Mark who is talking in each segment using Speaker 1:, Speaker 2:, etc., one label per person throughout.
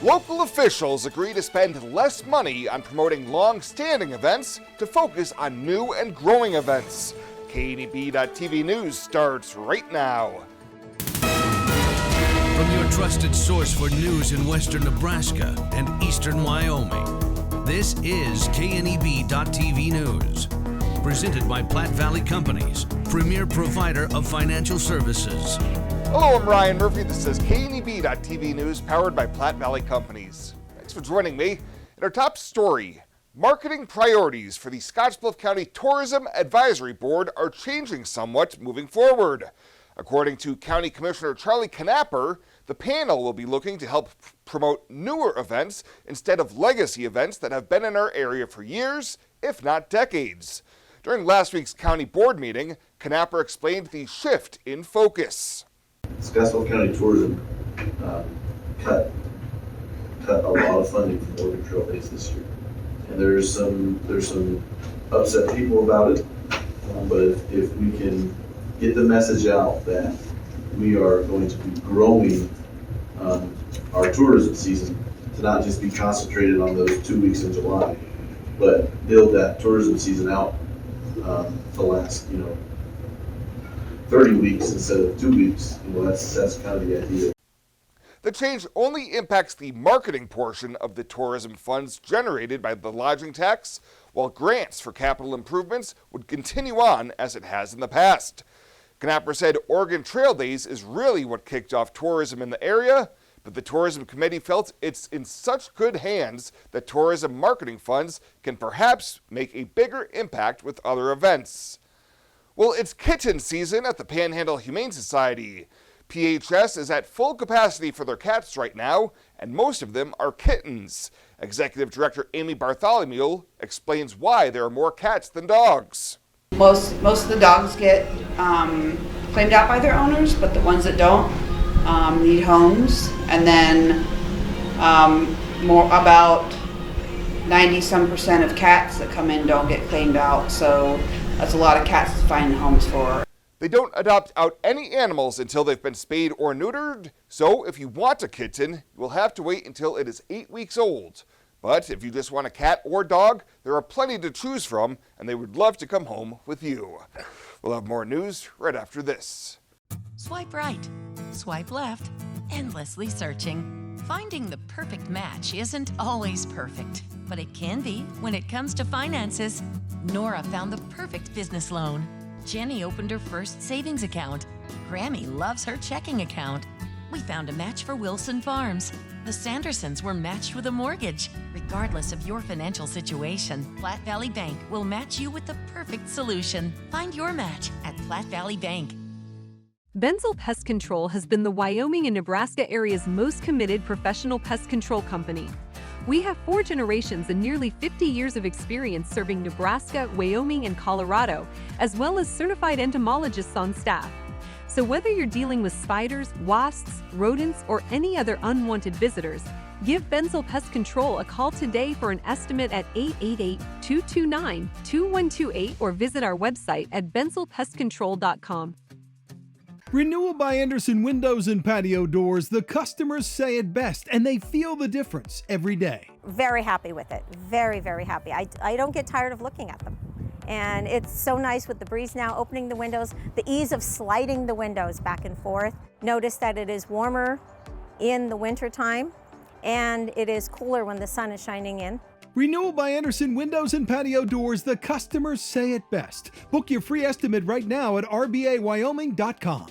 Speaker 1: Local officials agree to spend less money on promoting long-standing events to focus on new and growing events. KNEB.TV News starts right now.
Speaker 2: From your trusted source for news in western Nebraska and eastern Wyoming, this is KNEB.TV News. Presented by Platte Valley Companies, premier provider of financial services.
Speaker 1: Hello, I'm Ryan Murphy. This is KNEB.TV News powered by Platte Valley Companies. Thanks for joining me. In our top story, marketing priorities for the Scottsbluff County Tourism Advisory Board are changing somewhat moving forward. According to County Commissioner Charlie Knapper, the panel will be looking to help promote newer events instead of legacy events that have been in our area for years, if not decades. During last week's county board meeting, Knapper explained the shift in focus.
Speaker 3: Scottsbluff County Tourism cut a lot of funding from Oregon Trail Days this year, and there's some upset people about it. But if we can get the message out that we are going to be growing our tourism season to not just be concentrated on those 2 weeks in July, but build that tourism season out to last, 30 weeks instead of 2 weeks. That's kind of the idea.
Speaker 1: The change only impacts the marketing portion of the tourism funds generated by the lodging tax, while grants for capital improvements would continue on as it has in the past. Knapper said Oregon Trail Days is really what kicked off tourism in the area, but the tourism committee felt it's in such good hands that tourism marketing funds can perhaps make a bigger impact with other events. Well, it's kitten season at the Panhandle Humane Society. PHS is at full capacity for their cats right now, and most of them are kittens. Executive Director Amy Bartholomew explains why there are more cats than dogs.
Speaker 4: Most of the dogs get claimed out by their owners, but the ones that don't need homes. And then more about 90% of cats that come in don't get claimed out. So that's a lot of cats to find homes for.
Speaker 1: They don't adopt out any animals until they've been spayed or neutered. So if you want a kitten, you will have to wait until it is 8 weeks old. But if you just want a cat or dog, there are plenty to choose from, and they would love to come home with you. We'll have more news right after this.
Speaker 5: Swipe right, swipe left, endlessly searching. Finding the perfect match isn't always perfect, but it can be when it comes to finances. Nora found the perfect business loan. Jenny opened her first savings account. Grammy loves her checking account. We found a match for Wilson Farms. The Sandersons were matched with a mortgage. Regardless of your financial situation, Platte Valley Bank will match you with the perfect solution. Find your match at Platte Valley Bank.
Speaker 6: Benzel Pest Control has been the Wyoming and Nebraska area's most committed professional pest control company. We have 4 generations and nearly 50 years of experience serving Nebraska, Wyoming, and Colorado, as well as certified entomologists on staff. So whether you're dealing with spiders, wasps, rodents, or any other unwanted visitors, give Benzel Pest Control a call today for an estimate at 888-229-2128 or visit our website at benzelpestcontrol.com.
Speaker 7: Renewal by Andersen Windows and Patio Doors. The customers say it best, and they feel the difference every day.
Speaker 8: Very happy with it. Very, very happy. I don't get tired of looking at them. And it's so nice with the breeze now, opening the windows, the ease of sliding the windows back and forth. Notice that it is warmer in the winter time, and it is cooler when the sun is shining in.
Speaker 7: Renewal by Andersen Windows and Patio Doors. The customers say it best. Book your free estimate right now at rbawyoming.com.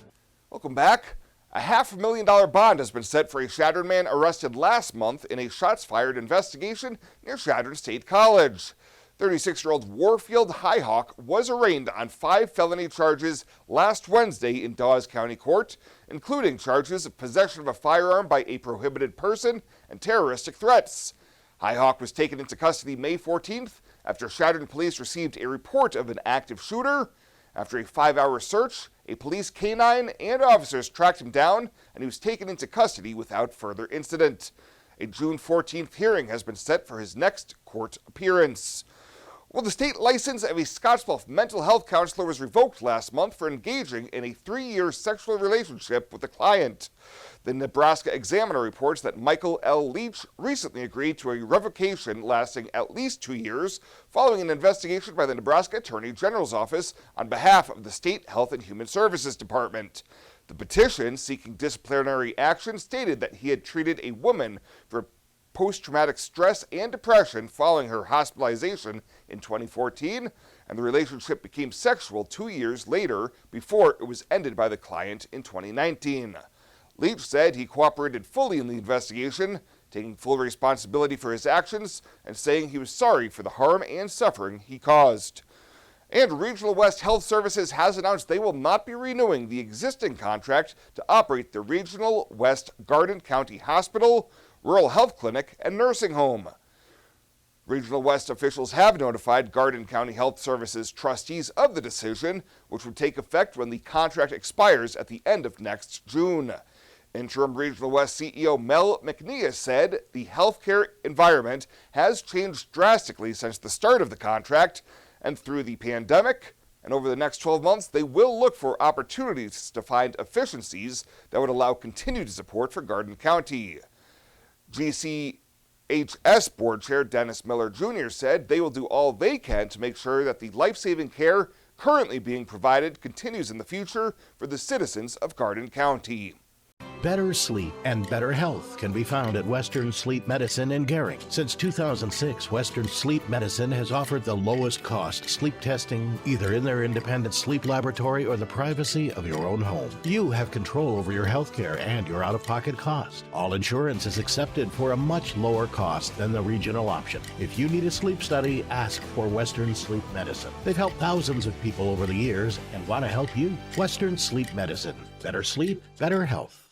Speaker 1: Welcome back. A $500,000 bond has been set for a Chadron man arrested last month in a shots-fired investigation near Chadron State College. 36-year-old Warfield Highhawk was arraigned on 5 felony charges last Wednesday in Dawes County Court, including charges of possession of a firearm by a prohibited person and terroristic threats. Highhawk was taken into custody May 14th after Chadron police received a report of an active shooter. After a 5-hour search, a police canine and officers tracked him down, and he was taken into custody without further incident. A June 14th hearing has been set for his next court appearance. Well, the state license of a Scottsbluff mental health counselor was revoked last month for engaging in a 3-year sexual relationship with a client. The Nebraska Examiner reports that Michael L. Leach recently agreed to a revocation lasting at least 2 years following an investigation by the Nebraska Attorney General's office on behalf of the State Health and Human Services Department. The petition seeking disciplinary action stated that he had treated a woman for post-traumatic stress and depression following her hospitalization in 2014, and the relationship became sexual 2 years later before it was ended by the client in 2019. Leach said he cooperated fully in the investigation, taking full responsibility for his actions and saying he was sorry for the harm and suffering he caused. And Regional West Health Services has announced they will not be renewing the existing contract to operate the Regional West Garden County Hospital, Rural Health Clinic, and Nursing Home. Regional West officials have notified Garden County Health Services trustees of the decision, which would take effect when the contract expires at the end of next June. Interim Regional West CEO Mel McNeil said the healthcare environment has changed drastically since the start of the contract and through the pandemic, and over the next 12 months, they will look for opportunities to find efficiencies that would allow continued support for Garden County. GCHS Board Chair Dennis Miller Jr. said they will do all they can to make sure that the life-saving care currently being provided continues in the future for the citizens of Garden County.
Speaker 9: Better sleep and better health can be found at Western Sleep Medicine in Gering. Since 2006, Western Sleep Medicine has offered the lowest cost sleep testing either in their independent sleep laboratory or the privacy of your own home. You have control over your health care and your out-of-pocket cost. All insurance is accepted for a much lower cost than the regional option. If you need a sleep study, ask for Western Sleep Medicine. They've helped thousands of people over the years and want to help you. Western Sleep Medicine. Better sleep, better health.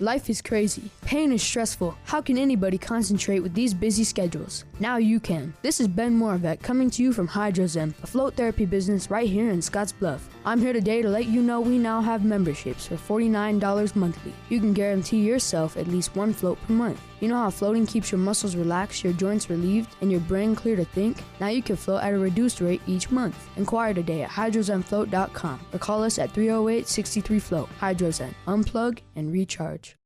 Speaker 10: Life is crazy. Pain is stressful. How can anybody concentrate with these busy schedules? Now you can. This is Ben Moravec coming to you from Hydrozen, a float therapy business right here in Scottsbluff. I'm here today to let you know we now have memberships for $49 monthly. You can guarantee yourself at least one float per month. You know how floating keeps your muscles relaxed, your joints relieved, and your brain clear to think? Now you can float at a reduced rate each month. Inquire today at hydrozenfloat.com or call us at 308-63-FLOAT. Hydrozen. Unplug and recharge.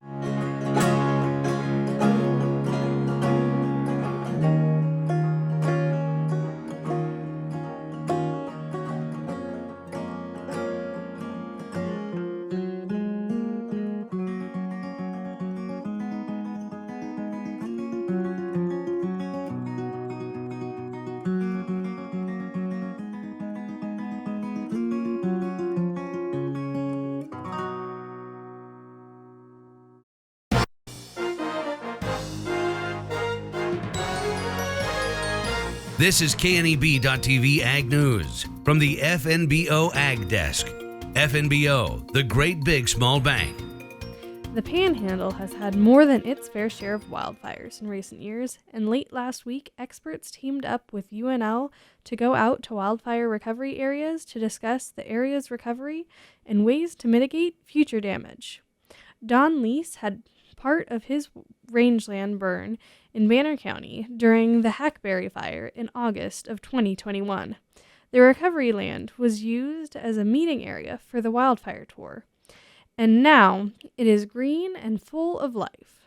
Speaker 2: This is KNEB.TV Ag News from the FNBO Ag Desk. FNBO, the great big small bank.
Speaker 11: The Panhandle has had more than its fair share of wildfires in recent years, and late last week, experts teamed up with UNL to go out to wildfire recovery areas to discuss the area's recovery and ways to mitigate future damage. Don Lease had part of his rangeland burn in Banner County during the Hackberry Fire in August of 2021. The recovery land was used as a meeting area for the wildfire tour, and now it is green and full of life.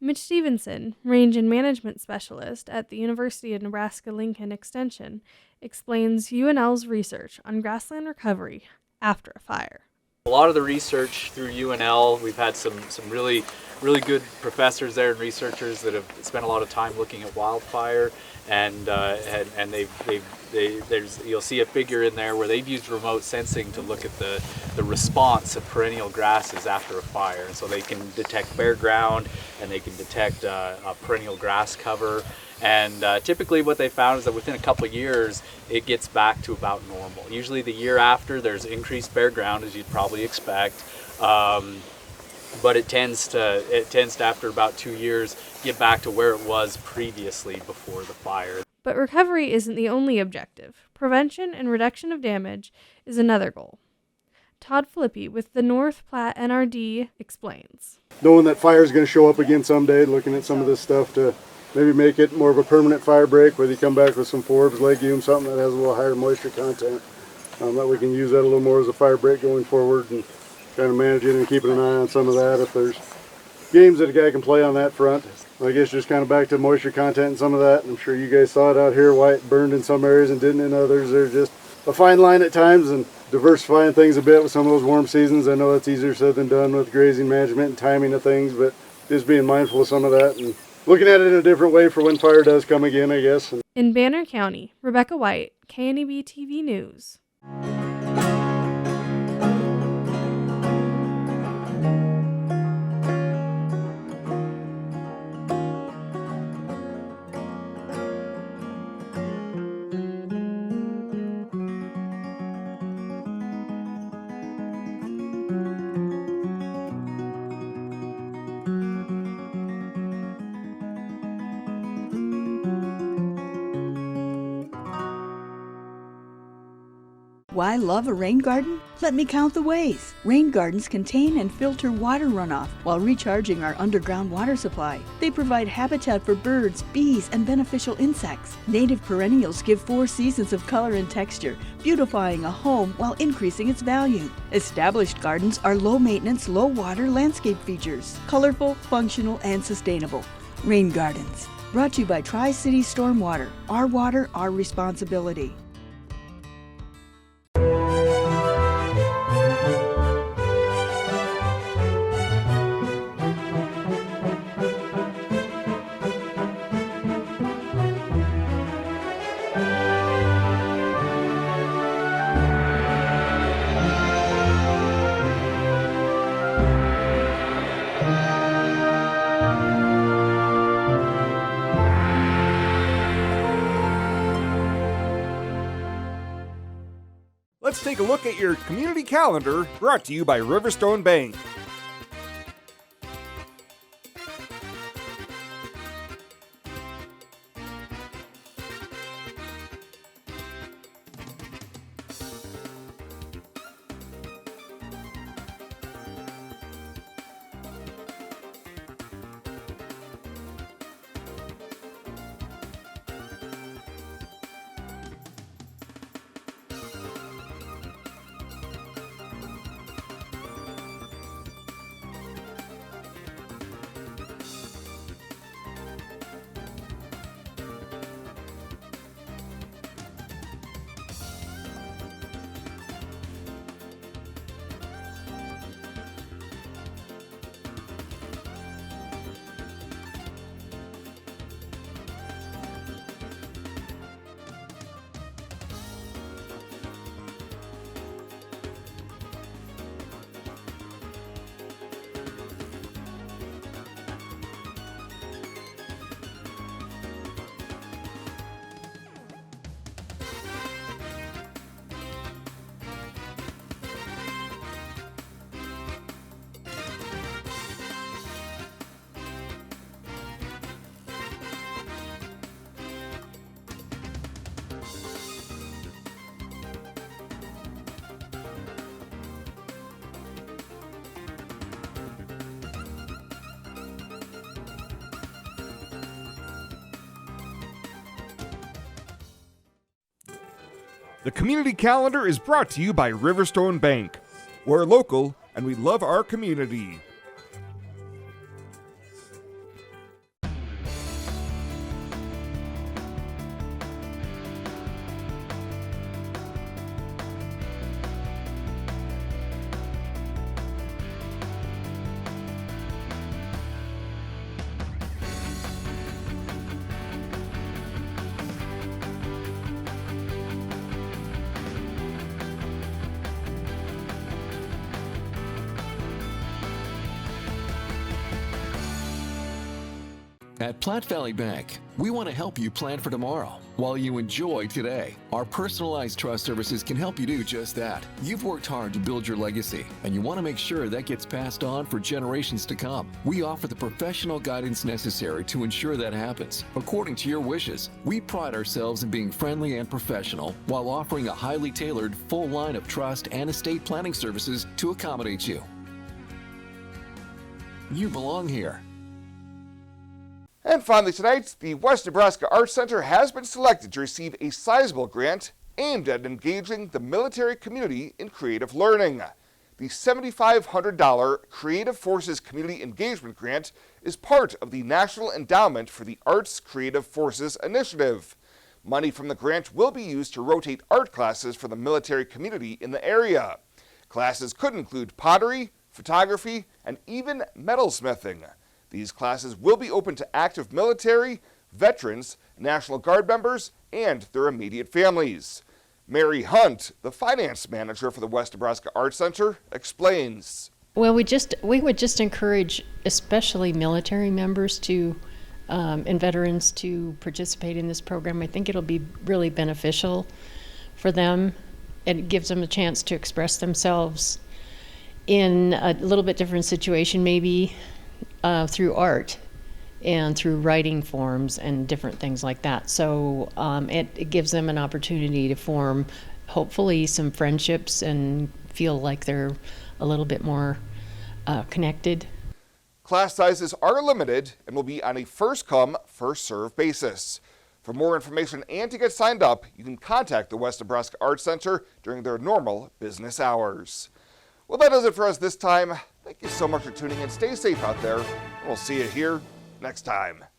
Speaker 11: Mitch Stevenson, Range and Management Specialist at the University of Nebraska-Lincoln Extension, explains UNL's research on grassland recovery after a fire.
Speaker 12: A lot of the research through UNL, we've had some really really good professors there and researchers that have spent a lot of time looking at wildfire, and you'll see a figure in there where they've used remote sensing to look at the response of perennial grasses after a fire. So they can detect bare ground, and they can detect a perennial grass cover. And typically what they found is that within a couple of years, it gets back to about normal. Usually the year after, there's increased bare ground, as you'd probably expect. But it tends to after about 2 years get back to where it was previously before the fire.
Speaker 11: But recovery isn't the only objective. Prevention and reduction of damage is another goal. Todd Flippy with the North Platte NRD explains.
Speaker 13: Knowing that fire is going to show up again someday, looking at some of this stuff to maybe make it more of a permanent fire break, whether you come back with some forbs, legumes, something that has a little higher moisture content, that we can use that a little more as a fire break going forward, and kind of managing and keeping an eye on some of that. If there's games that a guy can play on that front, I guess just kind of back to moisture content and some of that. I'm sure you guys saw it out here, why it burned in some areas and didn't in others. There's just a fine line at times, and diversifying things a bit with some of those warm seasons. I know that's easier said than done with grazing management and timing of things, but just being mindful of some of that and looking at it in a different way for when fire does come again, I guess.
Speaker 11: In Banner County, Rebecca White, KNEB TV News.
Speaker 14: Why love a rain garden? Let me count the ways. Rain gardens contain and filter water runoff while recharging our underground water supply. They provide habitat for birds, bees, and beneficial insects. Native perennials give 4 seasons of color and texture, beautifying a home while increasing its value. Established gardens are low-maintenance, low-water landscape features, colorful, functional, and sustainable. Rain gardens. Brought to you by Tri-City Stormwater. Our water, our responsibility.
Speaker 1: Let's take a look at your community calendar, brought to you by Riverstone Bank. The community calendar is brought to you by Riverstone Bank. We're local and we love our community.
Speaker 15: At Platte Valley Bank, we want to help you plan for tomorrow while you enjoy today. Our personalized trust services can help you do just that. You've worked hard to build your legacy, and you want to make sure that gets passed on for generations to come. We offer the professional guidance necessary to ensure that happens, according to your wishes. We pride ourselves in being friendly and professional while offering a highly tailored full line of trust and estate planning services to accommodate you. You belong here.
Speaker 1: And finally tonight, the West Nebraska Arts Center has been selected to receive a sizable grant aimed at engaging the military community in creative learning. The $7,500 Creative Forces Community Engagement Grant is part of the National Endowment for the Arts Creative Forces Initiative. Money from the grant will be used to rotate art classes for the military community in the area. Classes could include pottery, photography, and even metalsmithing. These classes will be open to active military, veterans, National Guard members, and their immediate families. Mary Hunt, the finance manager for the West Nebraska Arts Center, explains.
Speaker 16: Well, we would just encourage especially military members to and veterans to participate in this program. I think it'll be really beneficial for them. It gives them a chance to express themselves in a little bit different situation, maybe through art and through writing forms and different things like that. So it gives them an opportunity to form, hopefully, some friendships and feel like they're a little bit more connected.
Speaker 1: Class sizes are limited and will be on a first-come, first-served basis. For more information and to get signed up, you can contact the West Nebraska Arts Center during their normal business hours. Well, that does it for us this time. Thank you so much for tuning in. Stay safe out there, and we'll see you here next time.